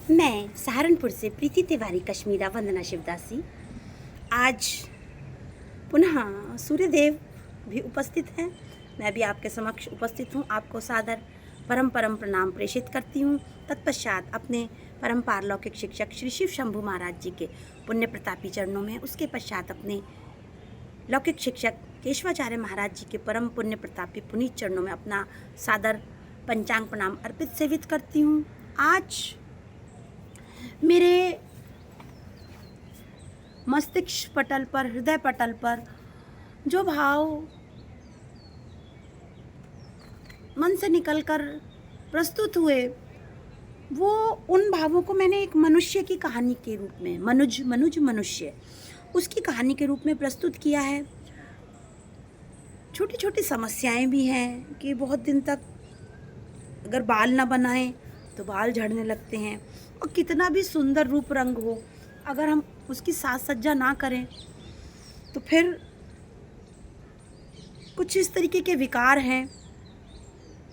मैं सहारनपुर से प्रीति तिवारी कश्मीरा वंदना शिवदासी। आज पुनः सूर्यदेव भी उपस्थित हैं। मैं भी आपके समक्ष उपस्थित हूँ। आपको सादर परम प्रणाम प्रेषित करती हूँ। तत्पश्चात अपने परम पारलौकिक शिक्षक श्री शिव शंभु महाराज जी के पुण्य प्रतापी चरणों में, उसके पश्चात अपने लौकिक शिक्षक केशवाचार्य महाराज जी के परम पुण्य प्रतापी पुनीत चरणों में अपना सादर पंचांग प्रणाम अर्पित सेवित करती हूँ। आज मेरे मस्तिष्क पटल पर, हृदय पटल पर जो भाव मन से निकलकर प्रस्तुत हुए, वो उन भावों को मैंने एक मनुष्य की कहानी के रूप में, मनुष्य उसकी कहानी के रूप में प्रस्तुत किया है। छोटी छोटी समस्याएं भी हैं कि बहुत दिन तक अगर बाल ना बनाएं तो बाल झड़ने लगते हैं, और कितना भी सुंदर रूप रंग हो, अगर हम उसकी साज सज्जा ना करें तो फिर कुछ इस तरीके के विकार हैं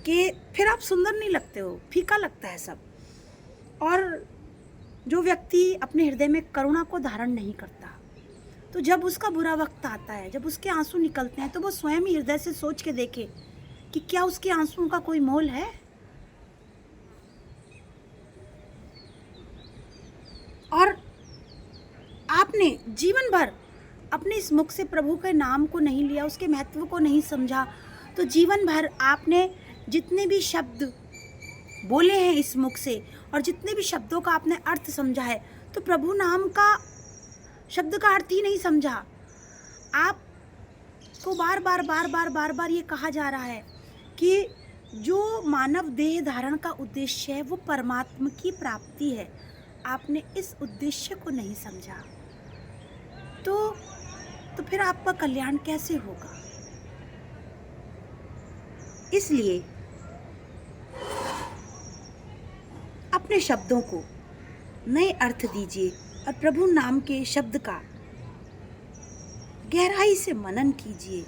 कि फिर आप सुंदर नहीं लगते हो, फीका लगता है सब। और जो व्यक्ति अपने हृदय में करुणा को धारण नहीं करता, तो जब उसका बुरा वक्त आता है, जब उसके आंसू निकलते हैं, तो वो स्वयं ही हृदय से सोच के देखे कि क्या उसके आंसुओं का कोई मोल है। और आपने जीवन भर अपने इस मुख से प्रभु के नाम को नहीं लिया, उसके महत्व को नहीं समझा, तो जीवन भर आपने जितने भी शब्द बोले हैं इस मुख से, और जितने भी शब्दों का आपने अर्थ समझा है, तो प्रभु नाम का शब्द का अर्थ ही नहीं समझा। आपको बार बार ये कहा जा रहा है कि जो मानव देह धारण का उद्देश्य है वो परमात्मा की प्राप्ति है। आपने इस उद्देश्य को नहीं समझा, तो फिर आपका कल्याण कैसे होगा। इसलिए अपने शब्दों को नए अर्थ दीजिए और प्रभु नाम के शब्द का गहराई से मनन कीजिए,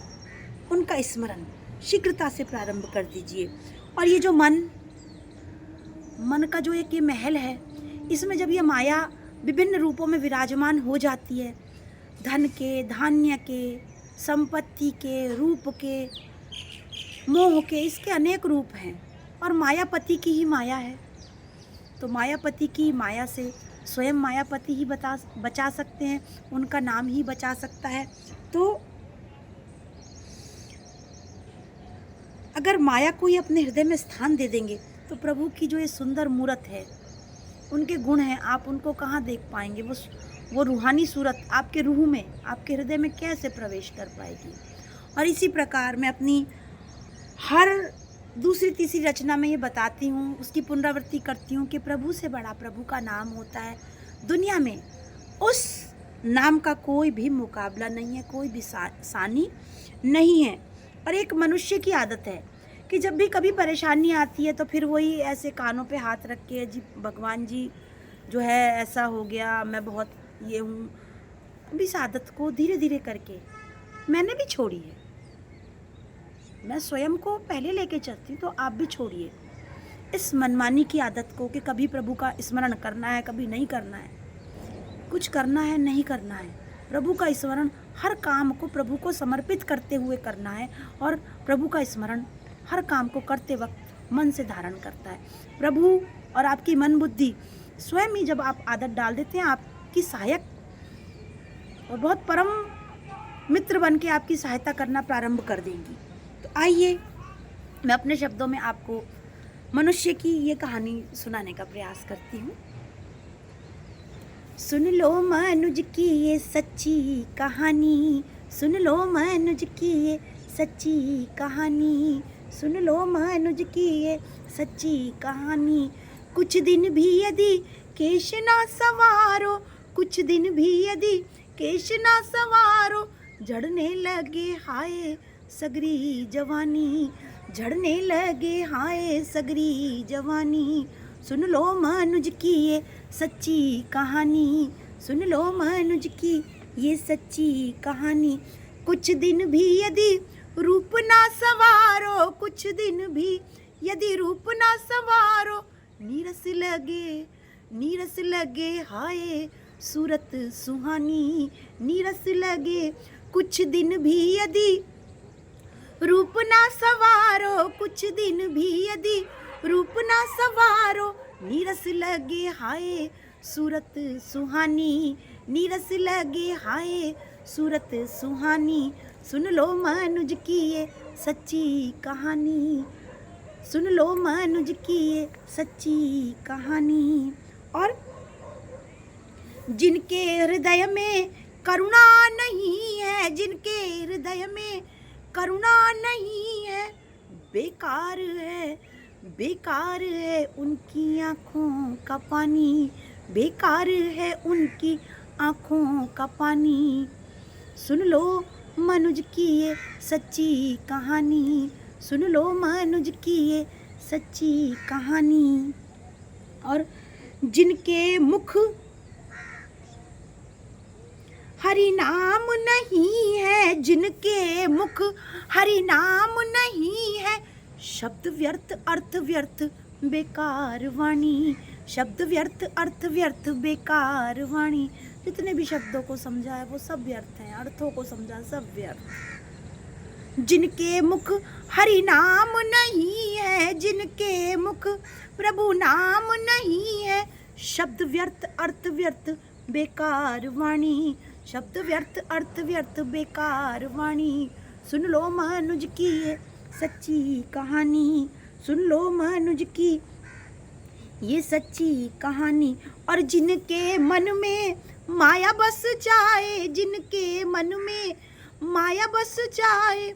उनका स्मरण शीघ्रता से प्रारंभ कर दीजिए। और ये जो मन का जो एक ये महल है, इसमें जब ये माया विभिन्न रूपों में विराजमान हो जाती है, धन के, धान्य के, संपत्ति के, रूप के, मोह के, इसके अनेक रूप हैं, और मायापति की ही माया है। तो मायापति की माया से स्वयं मायापति ही बचा सकते हैं, उनका नाम ही बचा सकता है। तो अगर माया को ही अपने हृदय में स्थान दे देंगे, तो प्रभु की जो ये सुंदर मूरत है, उनके गुण हैं, आप उनको कहाँ देख पाएंगे। वो रूहानी सूरत आपके रूह में, आपके हृदय में कैसे प्रवेश कर पाएगी। और इसी प्रकार मैं अपनी हर दूसरी तीसरी रचना में ये बताती हूँ, उसकी पुनरावृत्ति करती हूँ कि प्रभु से बड़ा प्रभु का नाम होता है। दुनिया में उस नाम का कोई भी मुकाबला नहीं है, कोई भी सानी नहीं है। और एक मनुष्य की आदत है कि जब भी कभी परेशानी आती है, तो फिर वही ऐसे कानों पे हाथ रख के, जी भगवान जी जो है ऐसा हो गया, मैं बहुत ये हूँ। अब इस आदत को धीरे धीरे करके मैंने भी छोड़ी है। मैं स्वयं को पहले लेके चलती हूँ, तो आप भी छोड़िए इस मनमानी की आदत को कि कभी प्रभु का स्मरण करना है, कभी नहीं करना है, कुछ करना है, नहीं करना है। प्रभु का स्मरण हर काम को प्रभु को समर्पित करते हुए करना है, और प्रभु का स्मरण हर काम को करते वक्त मन से धारण करता है। प्रभु और आपकी मन बुद्धि स्वयं ही जब आप आदत डाल देते हैं, आपकी सहायक और बहुत परम मित्र बन के आपकी सहायता करना प्रारंभ कर देंगी। तो आइए मैं अपने शब्दों में आपको मनुष्य की ये कहानी सुनाने का प्रयास करती हूँ। सुन लो मनुज की ये सच्ची कहानी, सुन लो मनुज की ये सच्ची कहानी, सुन लो मनुज की ये सच्ची कहानी। कुछ दिन भी यदि केश ना सवारो, कुछ दिन भी यदि केश ना सवारो, झड़ने लगे हाय सगरी जवानी, झड़ने लगे हाय सगरी जवानी। सुन लो मनुज की ये सच्ची कहानी, सुन लो मनुज की ये सच्ची कहानी। कुछ दिन भी यदि रूप ना सवारो, कुछ दिन भी यदि रूप ना सवारो, नीरस लगे नीरस लगे हाय सूरत सुहानी, नीरस लगे कुछ दिन भी यदि रूप ना सवारो, कुछ दिन भी यदि रूप ना सवारो, नीरस लगे हाय सूरत सुहानी, नीरस लगे हाय सूरत सुहानी। सुन लो मनुज की ये सच्ची कहानी, सुन लो मनुज की ये सच्ची कहानी। और जिनके हृदय में करुणा नहीं है, जिनके हृदय में करुणा नहीं है, बेकार है, बेकार है उनकी आँखों का पानी, बेकार है उनकी आँखों का पानी। सुन लो मनुज की ये सच्ची कहानी, सुन लो मनुज की ये सच्ची कहानी। और जिनके मुख हरि नाम नहीं है, जिनके मुख हरि नाम नहीं है, शब्द व्यर्थ अर्थ व्यर्थ बेकार वाणी, शब्द व्यर्थ अर्थ व्यर्थ बेकार वाणी। जितने भी शब्दों को समझा है वो सब व्यर्थ हैं, अर्थों को समझा सब व्यर्थ। जिनके मुख हरि नाम नहीं है, जिनके मुख प्रभु नाम नहीं है, शब्द व्यर्थ अर्थ व्यर्थ बेकार वाणी, शब्द व्यर्थ अर्थ व्यर्थ बेकार वाणी। सुन लो मनुज की ये सच्ची कहानी, सुन लो मनुज की ये सच्ची कहानी। और जिनके मन में माया बस जाए, जिनके मन में माया बस जाए,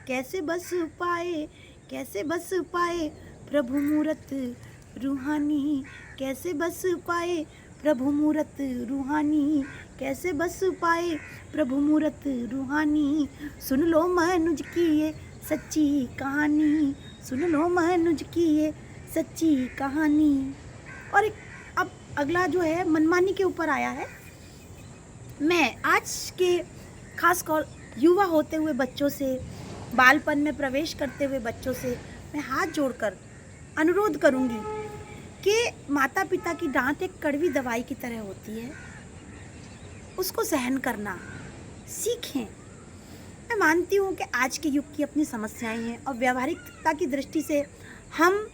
कैसे बस पाए, कैसे बस पाए प्रभु मूरत रूहानी, कैसे बस पाए प्रभु मूरत रूहानी, कैसे बस पाए प्रभु मूरत रूहानी। सुन लो मनुज की ये सच्ची कहानी, सुन लो मनुज की ये सच्ची कहानी। और अब अगला जो है मनमानी के ऊपर आया है। मैं आज के खासकर युवा होते हुए बच्चों से, बालपन में प्रवेश करते हुए बच्चों से मैं हाथ जोड़कर अनुरोध करूंगी कि माता पिता की डांट एक कड़वी दवाई की तरह होती है, उसको सहन करना सीखें। मैं मानती हूँ कि आज के युग की अपनी समस्याएं हैं और व्यावहारिकता की दृष्टि से हम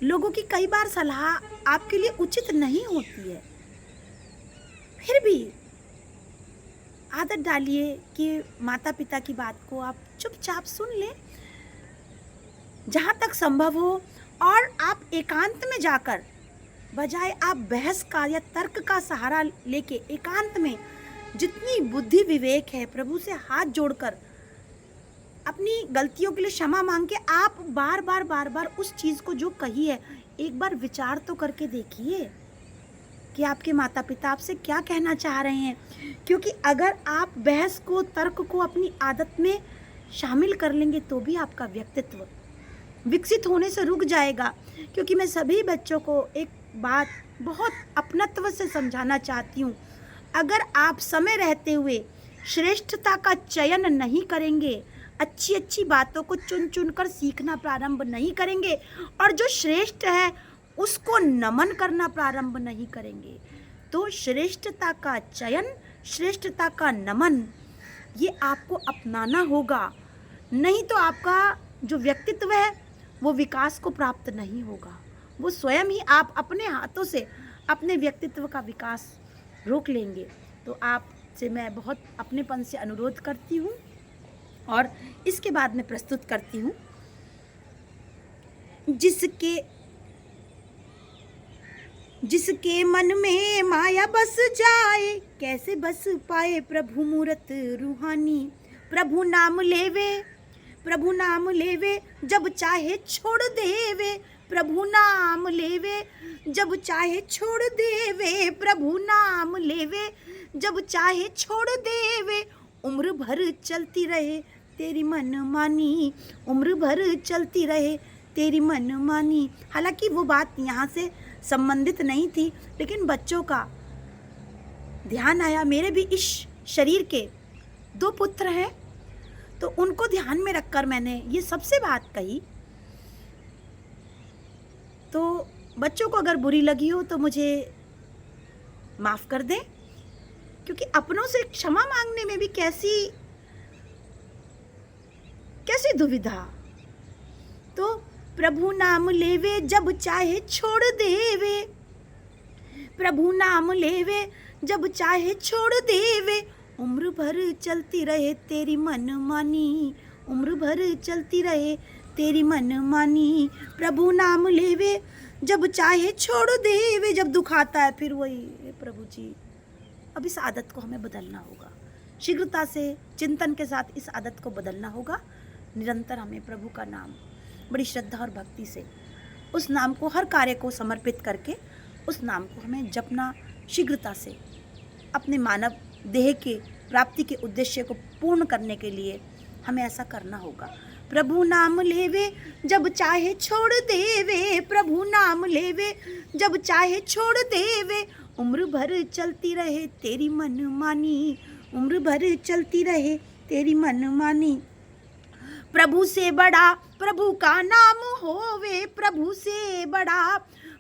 लोगों की कई बार सलाह आपके लिए उचित नहीं होती है, फिर भी आदत डालिए कि माता पिता की बात को आप चुपचाप सुन लें जहाँ तक संभव हो, और आप एकांत में जाकर, बजाय आप बहस का या तर्क का सहारा लेके एकांत में जितनी बुद्धि विवेक है प्रभु से हाथ जोड़कर अपनी गलतियों के लिए क्षमा मांग के आप बार बार उस चीज़ को जो कही है एक बार विचार तो करके देखिए कि आपके माता पिता आपसे क्या कहना चाह रहे हैं। क्योंकि अगर आप बहस को, तर्क को अपनी आदत में शामिल कर लेंगे तो भी आपका व्यक्तित्व विकसित होने से रुक जाएगा। क्योंकि मैं सभी बच्चों को एक बात बहुत अपनत्व से समझाना चाहती हूँ, अगर आप समय रहते हुए श्रेष्ठता का चयन नहीं करेंगे, अच्छी अच्छी बातों को चुन चुन कर सीखना प्रारंभ नहीं करेंगे और जो श्रेष्ठ है उसको नमन करना प्रारंभ नहीं करेंगे, तो श्रेष्ठता का चयन, श्रेष्ठता का नमन ये आपको अपनाना होगा। नहीं तो आपका जो व्यक्तित्व है वो विकास को प्राप्त नहीं होगा, वो स्वयं ही आप अपने हाथों से अपने व्यक्तित्व का विकास रोक लेंगे। तो आपसे मैं बहुत अपनेपन से अनुरोध करती हूँ और इसके बाद मैं प्रस्तुत करती हूँ। जिसके मन में माया बस जाए, कैसे बस पाए प्रभु मूरत रूहानी। प्रभु नाम लेवे, प्रभु नाम लेवे जब चाहे छोड़ देवे, प्रभु नाम लेवे जब चाहे छोड़ देवे, प्रभु नाम लेवे जब चाहे छोड़ देवे। उम्र भर चलती रहे तेरी मन मानी, उम्र भर चलती रहे तेरी मन मानी। हालांकि वो बात यहाँ से संबंधित नहीं थी, लेकिन बच्चों का ध्यान आया। मेरे भी इस शरीर के 2 पुत्र हैं, तो उनको ध्यान में रखकर मैंने ये सबसे बात कही। तो बच्चों को अगर बुरी लगी हो तो मुझे माफ़ कर दें, क्योंकि अपनों से क्षमा मांगने में भी कैसी कैसी दुविधा। तो प्रभु नाम लेवे जब चाहे छोड़ देवे, प्रभु नाम लेवे जब चाहे छोड़ देवे, उम्र भर चलती रहे तेरी मन मानी, उम्र भर चलती रहे तेरी मन मानी। प्रभु नाम लेवे जब चाहे छोड़ देवे, जब दुख आता है फिर वही, प्रभु जी अब इस आदत को हमें बदलना होगा, शीघ्रता से चिंतन के साथ इस आदत को बदलना होगा। निरंतर हमें प्रभु का नाम बड़ी श्रद्धा और भक्ति से, उस नाम को हर कार्य को समर्पित करके उस नाम को हमें जपना शीघ्रता से, अपने मानव देह के प्राप्ति के उद्देश्य को पूर्ण करने के लिए हमें ऐसा करना होगा। प्रभु नाम लेवे जब चाहे छोड़ देवे, प्रभु नाम लेवे जब चाहे छोड़ देवे, उम्र भर चलती रहे तेरी मन मानी, उम्र भर चलती रहे तेरी मन मानी। प्रभु से बड़ा प्रभु का नाम होवे, प्रभु से बड़ा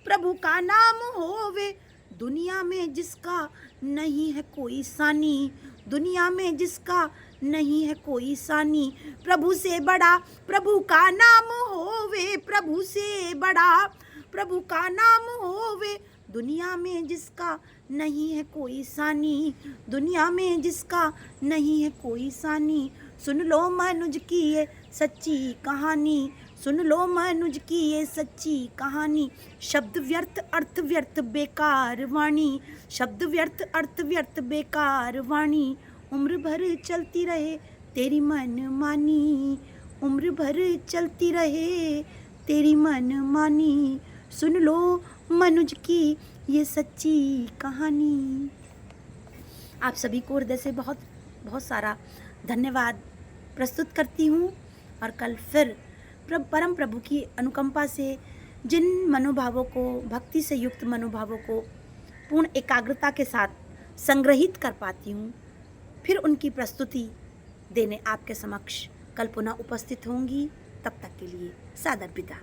प्रभु का नाम होवे, दुनिया में जिसका नहीं है कोई सानी, दुनिया में जिसका नहीं है कोई सानी। प्रभु से बड़ा प्रभु का नाम होवे, प्रभु से बड़ा प्रभु का नाम होवे, दुनिया में जिसका नहीं है कोई सानी, दुनिया में जिसका नहीं है कोई सानी। सुन लो मनुज की ये सच्ची कहानी, सुन लो मनुज की ये सच्ची कहानी, शब्द व्यर्थ अर्थ व्यर्थ बेकार वाणी, शब्द व्यर्थ अर्थ व्यर्थ बेकार वाणी, उम्र भर चलती रहे तेरी मन मानी, उम्र भर चलती रहे तेरी मन मानी। सुन लो मनुज की ये सच्ची कहानी। आप सभी को हृदय से बहुत बहुत सारा धन्यवाद प्रस्तुत करती हूँ, और कल फिर परम प्रभु की अनुकंपा से जिन मनोभावों को, भक्ति से युक्त मनोभावों को पूर्ण एकाग्रता के साथ संग्रहित कर पाती हूँ, फिर उनकी प्रस्तुति देने आपके समक्ष कल पुनः उपस्थित होंगी। तब तक के लिए सादर विदा।